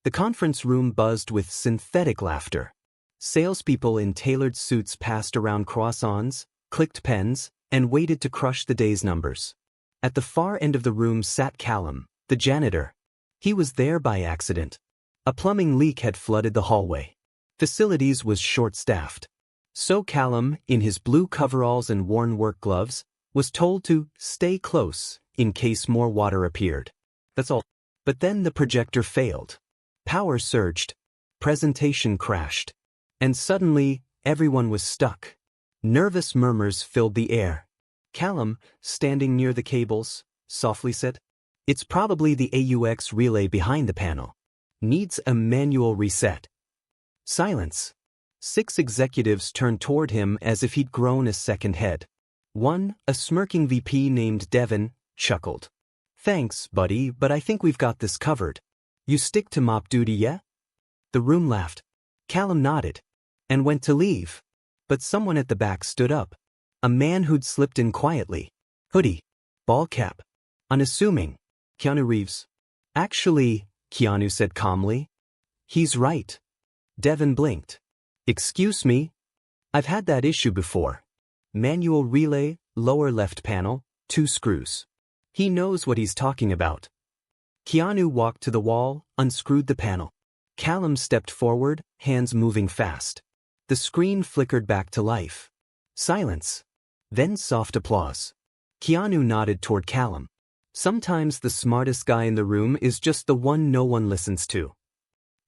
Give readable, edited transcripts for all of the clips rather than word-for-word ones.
The conference room buzzed with synthetic laughter. Salespeople in tailored suits passed around croissants, clicked pens, and waited to crush the day's numbers. At the far end of the room sat Callum, the janitor. He was there by accident. A plumbing leak had flooded the hallway. Facilities was short-staffed. So Callum, in his blue coveralls and worn work gloves, was told to stay close in case more water appeared. That's all. But then the projector failed. Power surged. Presentation crashed. And suddenly, everyone was stuck. Nervous murmurs filled the air. Callum, standing near the cables, softly said, "It's probably the AUX relay behind the panel. Needs a manual reset." Silence. 6 executives turned toward him as if he'd grown a second head. One, a smirking VP named Devin, chuckled. "Thanks, buddy, but I think we've got this covered. You stick to mop duty, yeah?" The room laughed. Callum nodded and went to leave. But someone at the back stood up. A man who'd slipped in quietly. Hoodie. Ball cap. Unassuming. Keanu Reeves. "Actually," Keanu said calmly, "he's right." Devin blinked. "Excuse me? I've had that issue before. Manual relay, lower left panel, 2 screws. He knows what he's talking about." Keanu walked to the wall, unscrewed the panel. Callum stepped forward, hands moving fast. The screen flickered back to life. Silence. Then soft applause. Keanu nodded toward Callum. Sometimes the smartest guy in the room is just the one no one listens to.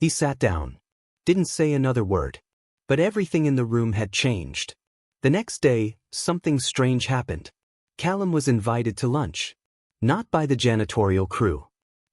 He sat down. Didn't say another word. But everything in the room had changed. The next day, something strange happened. Callum was invited to lunch. Not by the janitorial crew.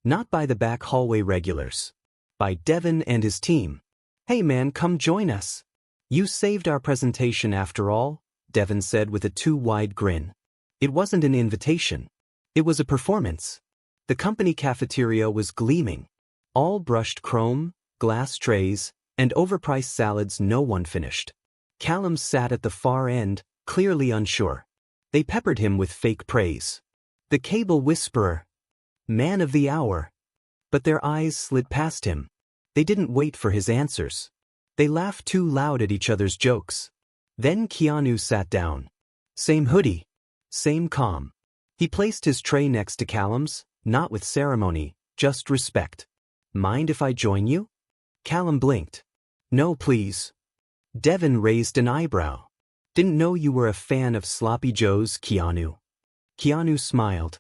Not by the back hallway regulars. By Devin and his team. "Hey man, come join us. You saved our presentation after all," Devin said with a too wide grin. It wasn't an invitation. It was a performance. The company cafeteria was gleaming. All brushed chrome, glass trays, and overpriced salads no one finished. Callum sat at the far end, clearly unsure. They peppered him with fake praise. The cable whisperer. Man of the hour. But their eyes slid past him. They didn't wait for his answers. They laughed too loud at each other's jokes. Then Keanu sat down. Same hoodie. Same calm. He placed his tray next to Callum's, not with ceremony, just respect. "Mind if I join you?" Callum blinked. "No, please." Devin raised an eyebrow. "Didn't know you were a fan of Sloppy Joes, Keanu." Keanu smiled.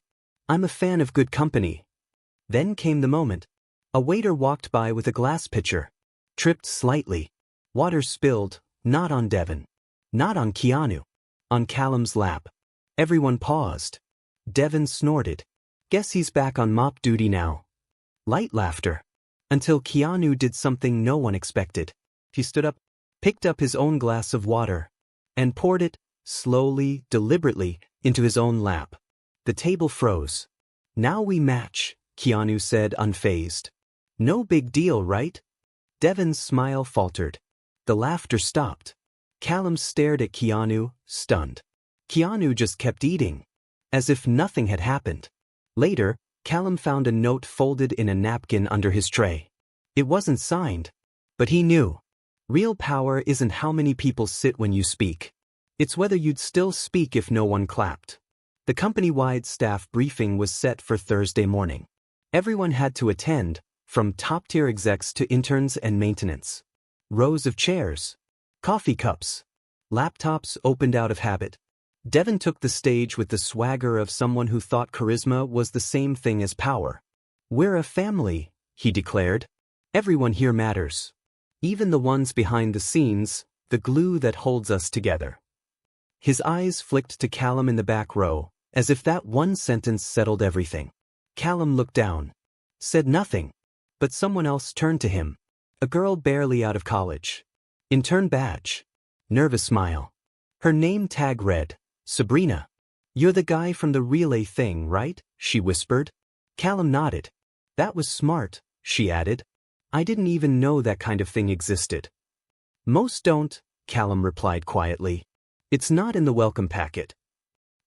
"I'm a fan of good company." Then came the moment. A waiter walked by with a glass pitcher. Tripped slightly. Water spilled, not on Devin. Not on Keanu. On Callum's lap. Everyone paused. Devin snorted. "Guess he's back on mop duty now." Light laughter. Until Keanu did something no one expected. He stood up, picked up his own glass of water, and poured it, slowly, deliberately, into his own lap. The table froze. "Now we match," Keanu said unfazed. "No big deal, right?" Devin's smile faltered. The laughter stopped. Callum stared at Keanu, stunned. Keanu just kept eating. As if nothing had happened. Later, Callum found a note folded in a napkin under his tray. It wasn't signed. But he knew. Real power isn't how many people sit when you speak. It's whether you'd still speak if no one clapped. The company-wide staff briefing was set for Thursday morning. Everyone had to attend, from top-tier execs to interns and maintenance. Rows of chairs. Coffee cups. Laptops opened out of habit. Devin took the stage with the swagger of someone who thought charisma was the same thing as power. "We're a family," he declared. "Everyone here matters. Even the ones behind the scenes, the glue that holds us together." His eyes flicked to Callum in the back row, as if that one sentence settled everything. Callum looked down. Said nothing. But someone else turned to him. A girl barely out of college. Intern badge. Nervous smile. Her name tag read, "Sabrina. You're the guy from the relay thing, right?" she whispered. Callum nodded. "That was smart," she added. "I didn't even know that kind of thing existed." "Most don't," Callum replied quietly. "It's not in the welcome packet."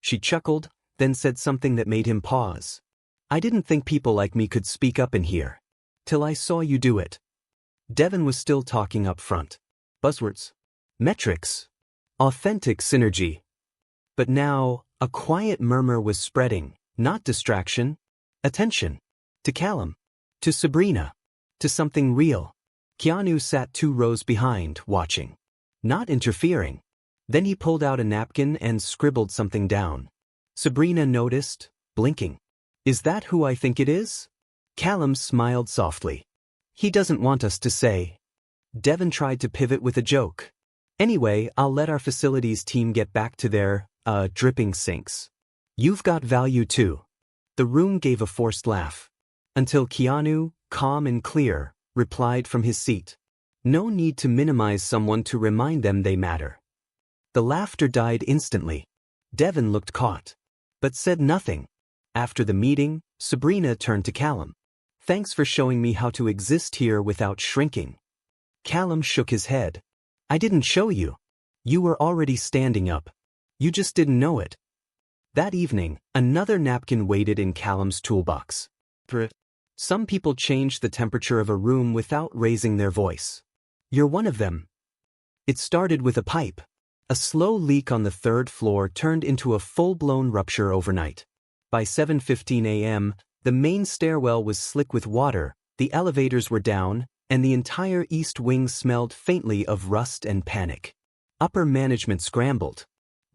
She chuckled, then said something that made him pause. "I didn't think people like me could speak up in here." Till I saw you do it. Devon was still talking up front. Buzzwords. Metrics. Authentic synergy. But now, a quiet murmur was spreading, not distraction. Attention. To Callum. To Sabrina. To something real. Keanu sat 2 rows behind, watching. Not interfering. Then he pulled out a napkin and scribbled something down. Sabrina noticed, blinking. Is that who I think it is? Callum smiled softly. He doesn't want us to say. Devon tried to pivot with a joke. Anyway, I'll let our facilities team get back to their, dripping sinks. You've got value too. The room gave a forced laugh. Until Keanu, calm and clear, replied from his seat. No need to minimize someone to remind them they matter. The laughter died instantly. Devon looked caught, but said nothing. After the meeting, Sabrina turned to Callum. Thanks for showing me how to exist here without shrinking. Callum shook his head. I didn't show you. You were already standing up. You just didn't know it. That evening, another napkin waited in Callum's toolbox. Some people change the temperature of a room without raising their voice. You're one of them. It started with a pipe. A slow leak on the 3rd floor turned into a full-blown rupture overnight. By 7:15 a.m., the main stairwell was slick with water, the elevators were down, and the entire east wing smelled faintly of rust and panic. Upper management scrambled.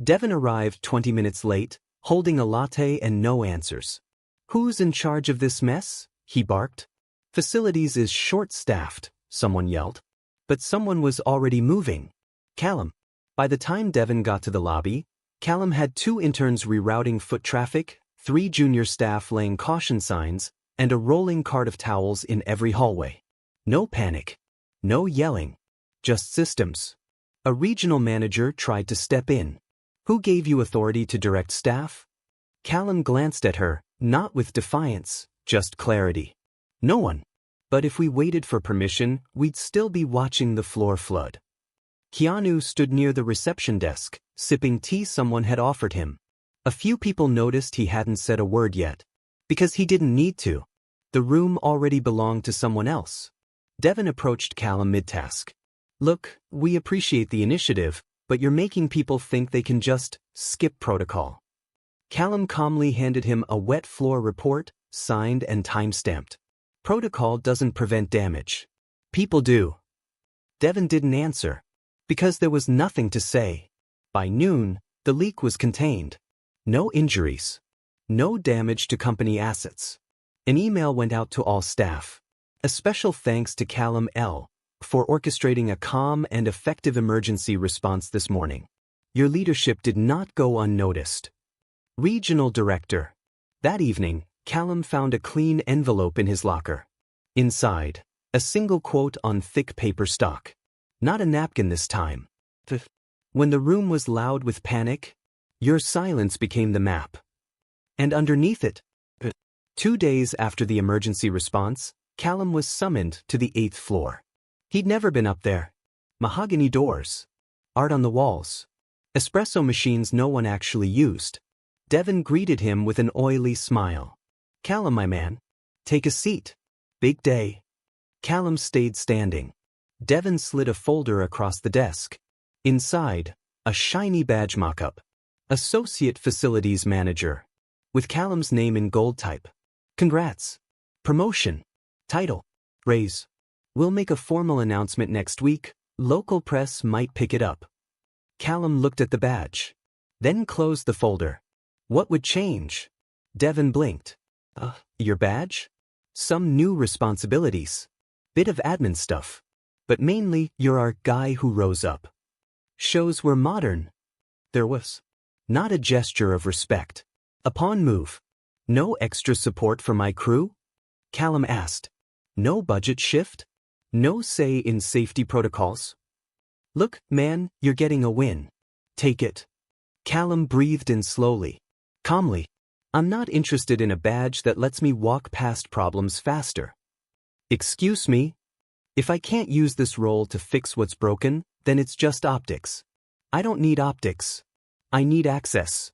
Devon arrived 20 minutes late, holding a latte and no answers. Who's in charge of this mess? He barked. Facilities is short-staffed, someone yelled. But someone was already moving. Callum. By the time Devon got to the lobby, Callum had 2 interns rerouting foot traffic, 3 junior staff laying caution signs, and a rolling cart of towels in every hallway. No panic. No yelling. Just systems. A regional manager tried to step in. Who gave you authority to direct staff? Callum glanced at her, not with defiance, just clarity. No one. But if we waited for permission, we'd still be watching the floor flood. Keanu stood near the reception desk, sipping tea someone had offered him. A few people noticed he hadn't said a word yet. Because he didn't need to. The room already belonged to someone else. Devon approached Callum mid-task. Look, we appreciate the initiative, but you're making people think they can just skip protocol. Callum calmly handed him a wet floor report, signed and time-stamped. Protocol doesn't prevent damage. People do. Devon didn't answer. Because there was nothing to say. By noon, the leak was contained. No injuries. No damage to company assets. An email went out to all staff. A special thanks to Callum L. for orchestrating a calm and effective emergency response this morning. Your leadership did not go unnoticed. Regional Director. That evening, Callum found a clean envelope in his locker. Inside, a single quote on thick paper stock. Not a napkin this time. When the room was loud with panic, your silence became the map. And underneath it, 2 days after the emergency response, Callum was summoned to the 8th floor. He'd never been up there. Mahogany doors. Art on the walls. Espresso machines no one actually used. Devon greeted him with an oily smile. Callum, my man. Take a seat. Big day. Callum stayed standing. Devon slid a folder across the desk. Inside, a shiny badge mock-up. Associate Facilities Manager. With Callum's name in gold type. Congrats. Promotion. Title. Raise. We'll make a formal announcement next week. Local press might pick it up. Callum looked at the badge. Then closed the folder. What would change? Devon blinked. Your badge? Some new responsibilities. Bit of admin stuff. But mainly, you're our guy who rose up. Shows were modern. There was not a gesture of respect. Upon move. No extra support for my crew? Callum asked. No budget shift? No say in safety protocols? Look, man, you're getting a win. Take it. Callum breathed in slowly. Calmly. I'm not interested in a badge that lets me walk past problems faster. Excuse me? If I can't use this role to fix what's broken, then it's just optics. I don't need optics. I need access.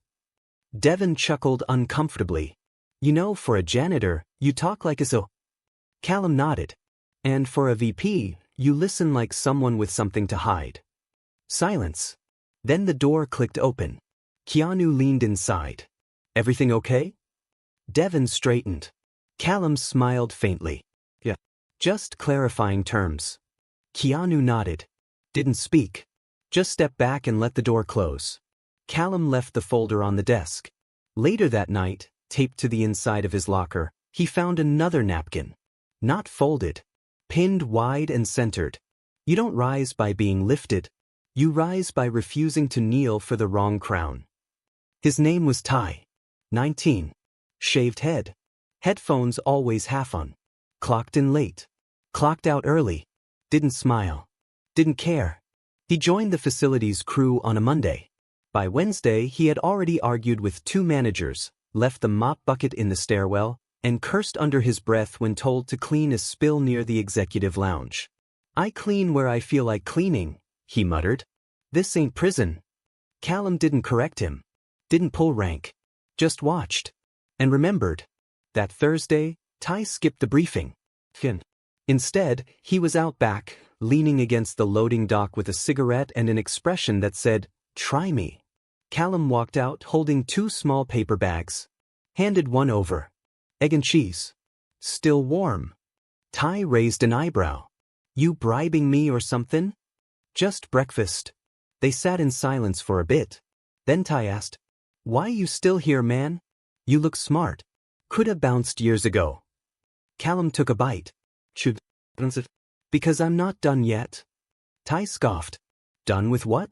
Devon chuckled uncomfortably. You know, for a janitor, you talk like a so. Callum nodded. And for a VP, you listen like someone with something to hide. Silence. Then the door clicked open. Keanu leaned inside. Everything okay? Devon straightened. Callum smiled faintly. Yeah. Just clarifying terms. Keanu nodded. Didn't speak. Just stepped back and let the door close. Callum left the folder on the desk. Later that night, taped to the inside of his locker, he found another napkin. Not folded. Pinned wide and centered. You don't rise by being lifted. You rise by refusing to kneel for the wrong crown. His name was Ty. 19. Shaved head. Headphones always half on. Clocked in late. Clocked out early. Didn't smile. Didn't care. He joined the facilities crew on a Monday. By Wednesday, he had already argued with 2 managers, left the mop bucket in the stairwell, and cursed under his breath when told to clean a spill near the executive lounge. I clean where I feel like cleaning, he muttered. This ain't prison. Callum didn't correct him. Didn't pull rank. Just watched. And remembered. That Thursday, Ty skipped the briefing. Instead, he was out back, leaning against the loading dock with a cigarette and an expression that said, "Try me." Callum walked out holding 2 small paper bags. Handed one over. Egg and cheese. Still warm. Ty raised an eyebrow. You bribing me or something? Just breakfast. They sat in silence for a bit. Then Ty asked, "Why you still here, man? You look smart. Coulda bounced years ago." Callum took a bite. Because I'm not done yet. Ty scoffed. Done with what?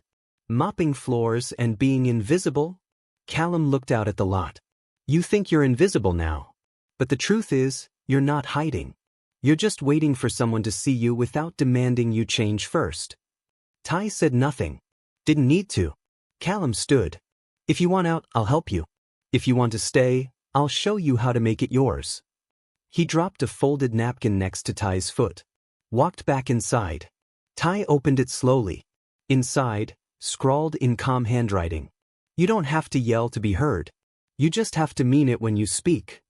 Mopping floors and being invisible? Callum looked out at the lot. You think you're invisible now. But the truth is, you're not hiding. You're just waiting for someone to see you without demanding you change first. Ty said nothing. Didn't need to. Callum stood. If you want out, I'll help you. If you want to stay, I'll show you how to make it yours. He dropped a folded napkin next to Ty's foot. Walked back inside. Ty opened it slowly. Inside, scrawled in calm handwriting. You don't have to yell to be heard. You just have to mean it when you speak.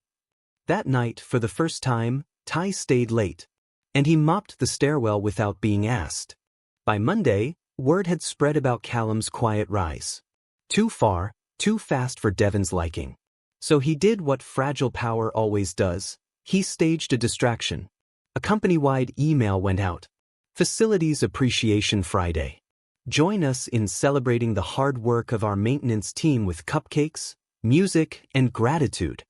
That night, for the first time, Ty stayed late. And he mopped the stairwell without being asked. By Monday, word had spread about Callum's quiet rise. Too far, too fast for Devon's liking. So he did what fragile power always does. He staged a distraction. A company-wide email went out. Facilities Appreciation Friday. Join us in celebrating the hard work of our maintenance team with cupcakes, music, and gratitude.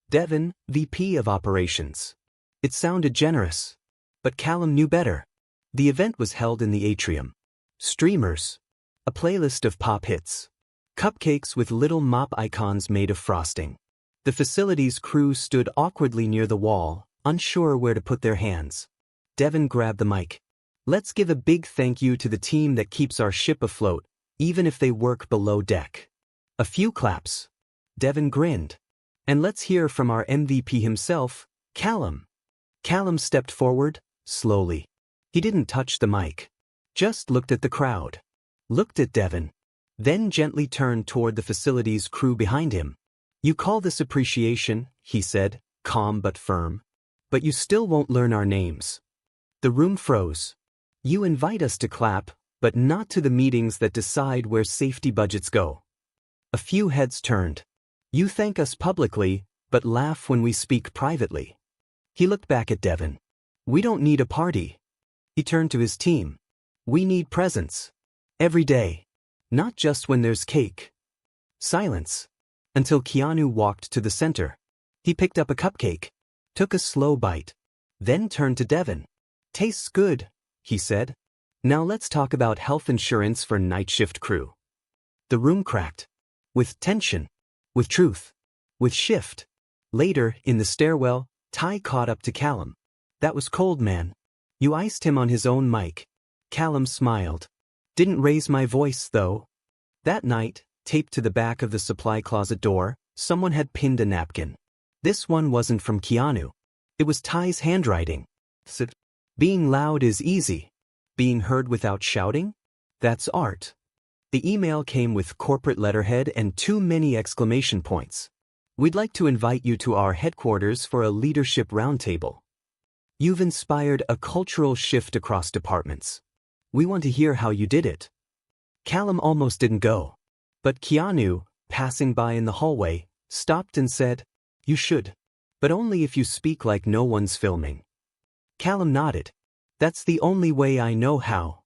Devon, VP of Operations. It sounded generous. But Callum knew better. The event was held in the atrium. Streamers. A playlist of pop hits. Cupcakes with little mop icons made of frosting. The facilities crew stood awkwardly near the wall, unsure where to put their hands. Devon grabbed the mic. Let's give a big thank you to the team that keeps our ship afloat, even if they work below deck. A few claps. Devon grinned. And let's hear from our MVP himself, Callum. Callum stepped forward, slowly. He didn't touch the mic. Just looked at the crowd. Looked at Devon. Then gently turned toward the facilities crew behind him. You call this appreciation, he said, calm but firm. But you still won't learn our names. The room froze. You invite us to clap, but not to the meetings that decide where safety budgets go. A few heads turned. You thank us publicly, but laugh when we speak privately. He looked back at Devon. We don't need a party. He turned to his team. We need presence. Every day. Not just when there's cake. Silence. Until Keanu walked to the center. He picked up a cupcake. Took a slow bite. Then turned to Devon. Tastes good, he said. Now let's talk about health insurance for night shift crew. The room cracked. With tension. With truth. With shift. Later, in the stairwell, Ty caught up to Callum. That was cold, man. You iced him on his own mic. Callum smiled. Didn't raise my voice, though. That night, taped to the back of the supply closet door, someone had pinned a napkin. This one wasn't from Keanu. It was Ty's handwriting. Being loud is easy. Being heard without shouting? That's art. The email came with corporate letterhead and too many exclamation points. We'd like to invite you to our headquarters for a leadership roundtable. You've inspired a cultural shift across departments. We want to hear how you did it. Callum almost didn't go. But Keanu, passing by in the hallway, stopped and said, "You should. But only if you speak like no one's filming." Callum nodded. "That's the only way I know how."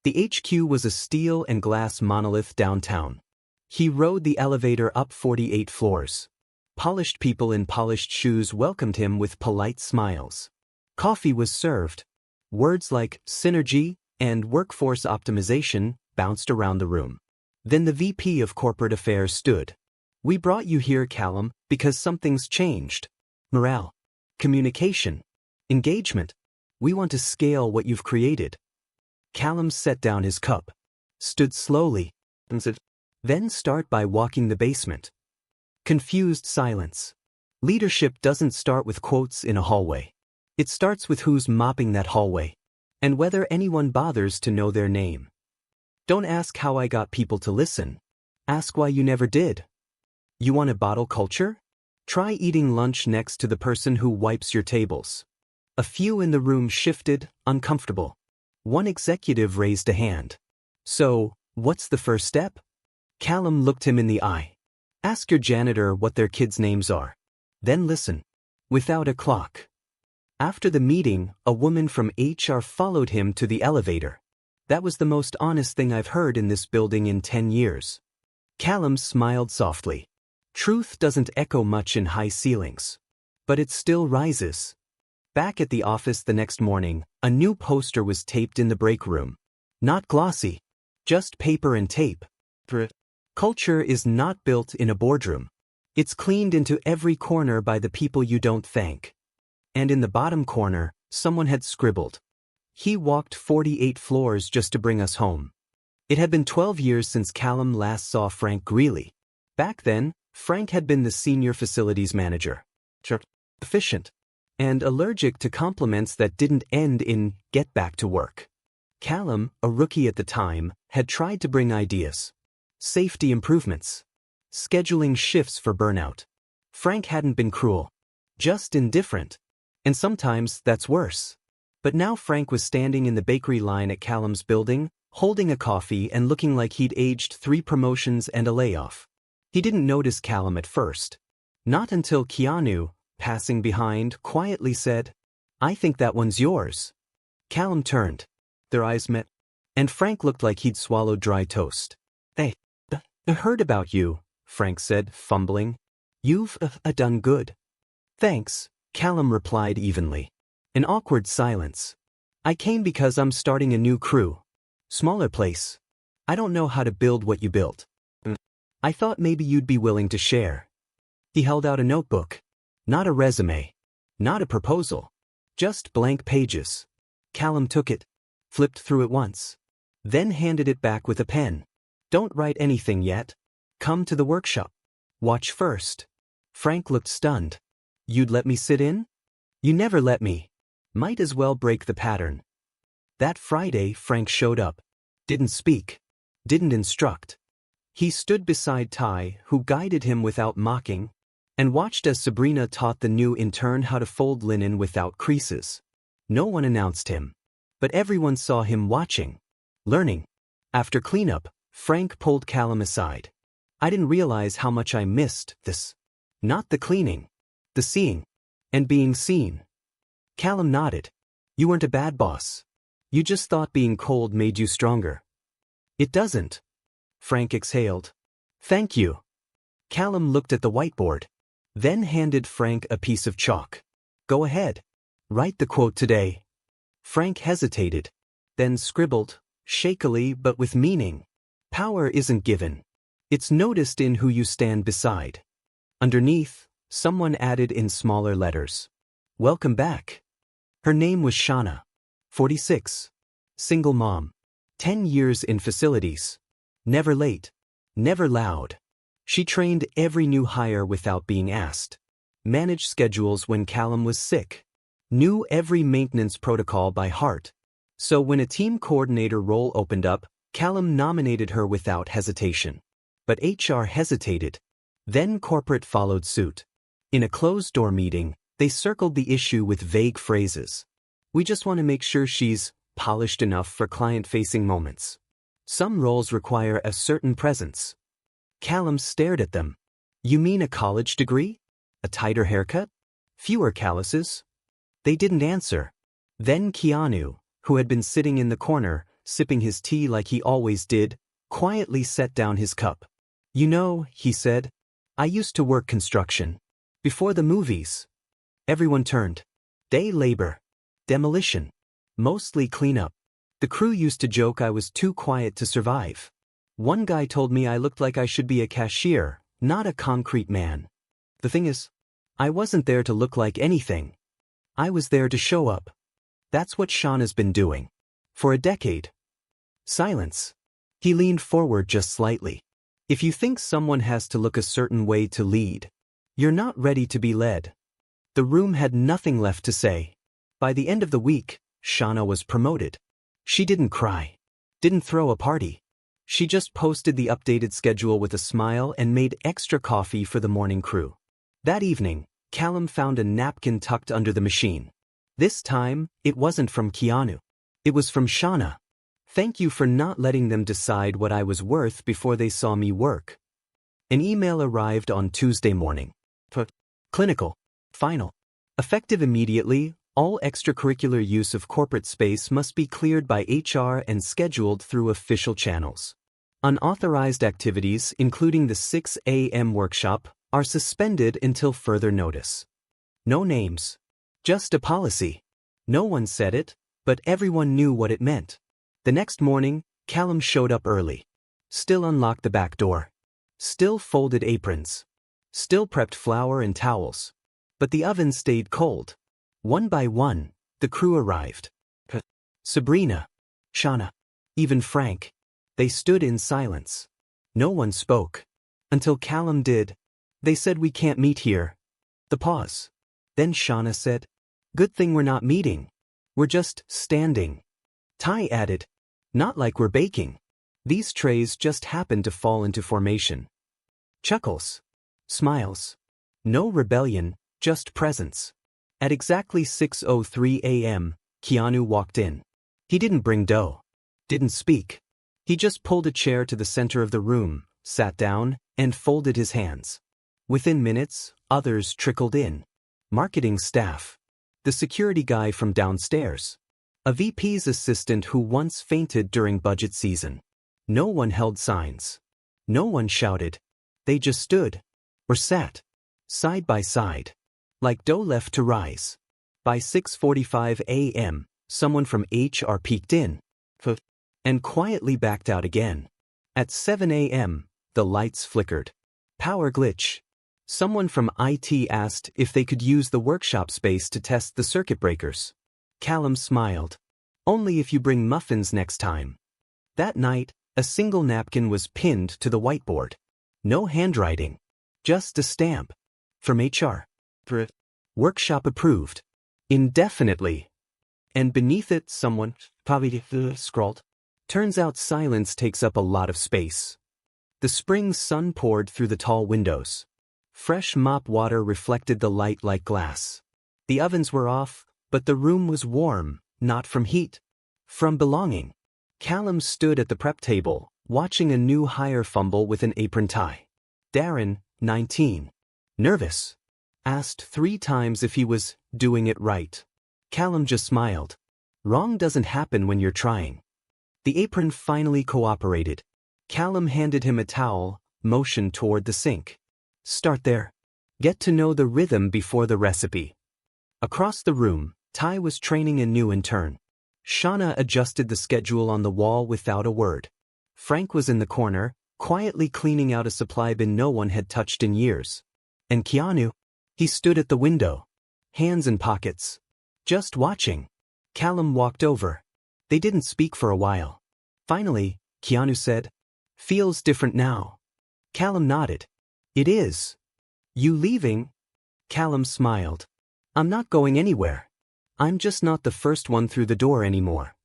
The HQ was a steel and glass monolith downtown. He rode the elevator up 48 floors. Polished people in polished shoes welcomed him with polite smiles. Coffee was served. Words like synergy and workforce optimization bounced around the room. Then the VP of Corporate Affairs stood. "We brought you here, Callum, because something's changed. Morale, communication, engagement. We want to scale what you've created." Callum set down his cup, stood slowly, and said, "Then start by walking the basement." Confused silence. Leadership doesn't start with quotes in a hallway. It starts with who's mopping that hallway, and whether anyone bothers to know their name. Don't ask how I got people to listen. Ask why you never did. You want a bottle culture? Try eating lunch next to the person who wipes your tables. A few in the room shifted, uncomfortable. One executive raised a hand. "So, what's the first step?" Callum looked him in the eye. "Ask your janitor what their kids' names are. Then listen. Without a clock." After the meeting, a woman from HR followed him to the elevator. "That was the most honest thing I've heard in this building in 10 years. Callum smiled softly. Truth doesn't echo much in high ceilings. But it still rises. Back at the office the next morning, a new poster was taped in the break room. Not glossy. Just paper and tape. Culture is not built in a boardroom. It's cleaned into every corner by the people you don't thank. And in the bottom corner, someone had scribbled, "He walked 48 floors just to bring us home." It had been 12 years since Callum last saw Frank Greeley. Back then, Frank had been the senior facilities manager. Efficient. And allergic to compliments that didn't end in "get back to work." Callum, a rookie at the time, had tried to bring ideas. Safety improvements. Scheduling shifts for burnout. Frank hadn't been cruel. Just indifferent. And sometimes that's worse. But now Frank was standing in the bakery line at Callum's building, holding a coffee and looking like he'd aged 3 promotions and a layoff. He didn't notice Callum at first. Not until Keanu, passing behind, quietly said, "I think that one's yours." Callum turned. Their eyes met. And Frank looked like he'd swallowed dry toast. I heard about you," Frank said, fumbling. "You've done good." "Thanks," Callum replied evenly. An awkward silence. "I came because I'm starting a new crew. Smaller place. I don't know how to build what you built. I thought maybe you'd be willing to share." He held out a notebook. Not a resume. Not a proposal. Just blank pages. Callum took it. Flipped through it once. Then handed it back with a pen. "Don't write anything yet. Come to the workshop. Watch first." Frank looked stunned. "You'd let me sit in?" "You never let me. Might as well break the pattern." That Friday, Frank showed up. Didn't speak. Didn't instruct. He stood beside Ty, who guided him without mocking, and watched as Sabrina taught the new intern how to fold linen without creases. No one announced him. But everyone saw him watching. Learning. After cleanup, Frank pulled Callum aside. "I didn't realize how much I missed this. Not the cleaning. The seeing. And being seen." Callum nodded. "You weren't a bad boss. You just thought being cold made you stronger." "It doesn't." Frank exhaled. "Thank you." Callum looked at the whiteboard. Then handed Frank a piece of chalk. "Go ahead. Write the quote today." Frank hesitated. Then scribbled, shakily but with meaning. "Power isn't given. It's noticed in who you stand beside." Underneath, someone added in smaller letters, "Welcome back." Her name was Shauna. 46. Single mom. 10 years in facilities. Never late. Never loud. She trained every new hire without being asked. Managed schedules when Callum was sick. Knew every maintenance protocol by heart. So when a team coordinator role opened up, Callum nominated her without hesitation. But HR hesitated. Then corporate followed suit. In a closed-door meeting, they circled the issue with vague phrases. We just want to make sure she's polished enough for client-facing moments. Some roles require a certain presence. Callum stared at them. You mean a college degree? A tighter haircut? Fewer calluses? They didn't answer. Then Keanu, who had been sitting in the corner, sipping his tea like he always did, quietly set down his cup. You know, he said, I used to work construction. Before the movies. Everyone turned. Day labor. Demolition. Mostly cleanup. The crew used to joke I was too quiet to survive. One guy told me I looked like I should be a cashier, not a concrete man. The thing is, I wasn't there to look like anything. I was there to show up. That's what Shauna's been doing. For a decade. Silence. He leaned forward just slightly. If you think someone has to look a certain way to lead, you're not ready to be led. The room had nothing left to say. By the end of the week, Shauna was promoted. She didn't cry. Didn't throw a party. She just posted the updated schedule with a smile and made extra coffee for the morning crew. That evening, Callum found a napkin tucked under the machine. This time, it wasn't from Keanu. It was from Shauna. Thank you for not letting them decide what I was worth before they saw me work. An email arrived on Tuesday morning. Clinical. Final. Effective immediately, all extracurricular use of corporate space must be cleared by HR and scheduled through official channels. Unauthorized activities, including the 6 a.m. workshop, are suspended until further notice. No names. Just a policy. No one said it, but everyone knew what it meant. The next morning, Callum showed up early. Still unlocked the back door. Still folded aprons. Still prepped flour and towels. But the oven stayed cold. One by one, the crew arrived. Sabrina, Shauna, even Frank. They stood in silence. No one spoke. Until Callum did. They said we can't meet here. The pause. Then Shauna said, good thing we're not meeting. We're just standing. Ty added, not like we're baking. These trays just happened to fall into formation. Chuckles. Smiles. No rebellion, just presence. At exactly 6:03 a.m., Keanu walked in. He didn't bring dough. Didn't speak. He just pulled a chair to the center of the room, sat down, and folded his hands. Within minutes, others trickled in. Marketing staff. The security guy from downstairs. A VP's assistant who once fainted during budget season. No one held signs. No one shouted. They just stood. Or sat. Side by side. Like dough left to rise. By 6:45 a.m., someone from HR peeked in. And quietly backed out again. At 7 a.m., the lights flickered. Power glitch. Someone from IT asked if they could use the workshop space to test the circuit breakers. Callum smiled. Only if you bring muffins next time. That night, a single napkin was pinned to the whiteboard. No handwriting. Just a stamp. From HR. Workshop approved. Indefinitely. And beneath it someone scrawled. Turns out silence takes up a lot of space. The spring sun poured through the tall windows. Fresh mop water reflected the light like glass. The ovens were off, but the room was warm, not from heat. From belonging. Callum stood at the prep table, watching a new hire fumble with an apron tie. Darren, 19. Nervous. Asked 3 times if he was doing it right. Callum just smiled. Wrong doesn't happen when you're trying. The apron finally cooperated. Callum handed him a towel, motioned toward the sink. Start there. Get to know the rhythm before the recipe. Across the room, Ty was training a new intern. Shauna adjusted the schedule on the wall without a word. Frank was in the corner, quietly cleaning out a supply bin no one had touched in years. And Keanu? He stood at the window. Hands in pockets. Just watching. Callum walked over. They didn't speak for a while. Finally, Keanu said, feels different now. Callum nodded. It is. You leaving? Callum smiled. I'm not going anywhere. I'm just not the first one through the door anymore.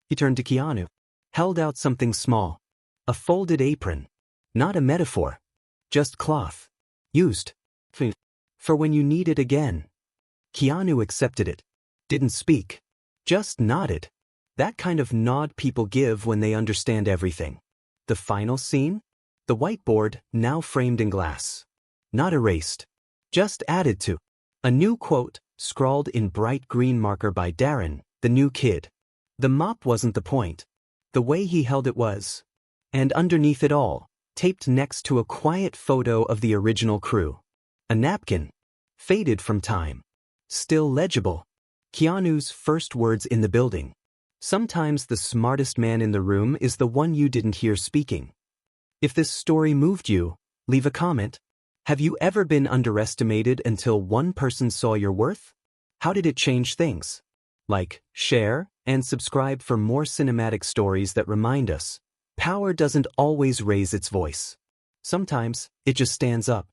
He turned to Keanu. Held out something small. A folded apron. Not a metaphor. Just cloth. Used. For when you need it again. Keanu accepted it. Didn't speak. Just nodded. That kind of nod people give when they understand everything. The final scene? The whiteboard, now framed in glass. Not erased. Just added to. A new quote, scrawled in bright green marker by Darren, the new kid. The mop wasn't the point. The way he held it was. And underneath it all, taped next to a quiet photo of the original crew. A napkin. Faded from time. Still legible. Keanu's first words in the building. Sometimes the smartest man in the room is the one you didn't hear speaking. If this story moved you, leave a comment. Have you ever been underestimated until one person saw your worth? How did it change things? Like, share, and subscribe for more cinematic stories that remind us, power doesn't always raise its voice. Sometimes, it just stands up.